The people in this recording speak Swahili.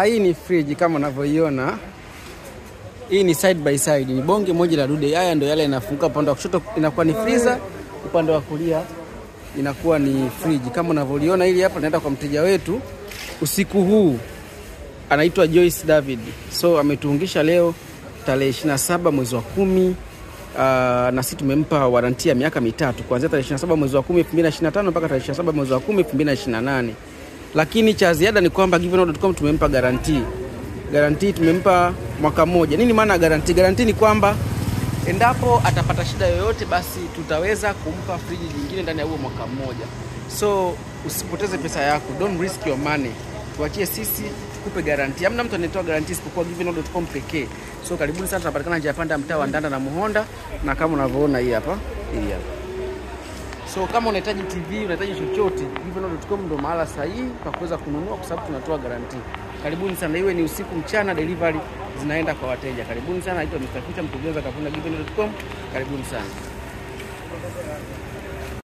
Hii ni fridge kama unavyoiona. Hii ni side by side. Ni bonge moja la dude. Haya ndio yale inafunguka upande wa kushoto inakuwa ni freezer, upande wa kulia inakuwa ni fridge. Kama unavyoiona hili hapa naenda kwa mteja wetu usiku huu. Anaitwa Joyce David. So ametuungisha leo tarehe 27 mwezi wa 10. Na sisi tumempa warranty ya miaka 3 kuanzia tarehe 27 mwezi wa 10 2025 mpaka tarehe 27 mwezi wa 10 2028. Lakini cha ziada ni kwamba givenall.com tumempa guarantee. Guarantee tumempa mwaka mmoja. Nini maana guarantee? Guarantee ni kwamba endapo atapata shida yoyote basi tutaweza kumpa friji nyingine ndani ya huo mwaka mmoja. So usipoteze pesa yako. Don't risk your money. Tuachie sisi tukupe guarantee. Hamna mtu anayetoa guarantee isipokuwa givenall.com pekee. So karibuni sana, tunapatikana njia panda mtaa wa Ndanda na Muhonda, na kama unavyoona hii hapa. So kama unahitaji TV, unahitaji chochote, givenall.com ndio mahala sahihi pa kuweza kununua kwa sababu tunatoa guarantee. Karibuni sana, iwe ni usiku mchana, delivery zinaenda kwa wateja. Karibuni sana, naitwa Mr. Future, mkurugenzi wa kampuni givenall.com. Karibuni sana.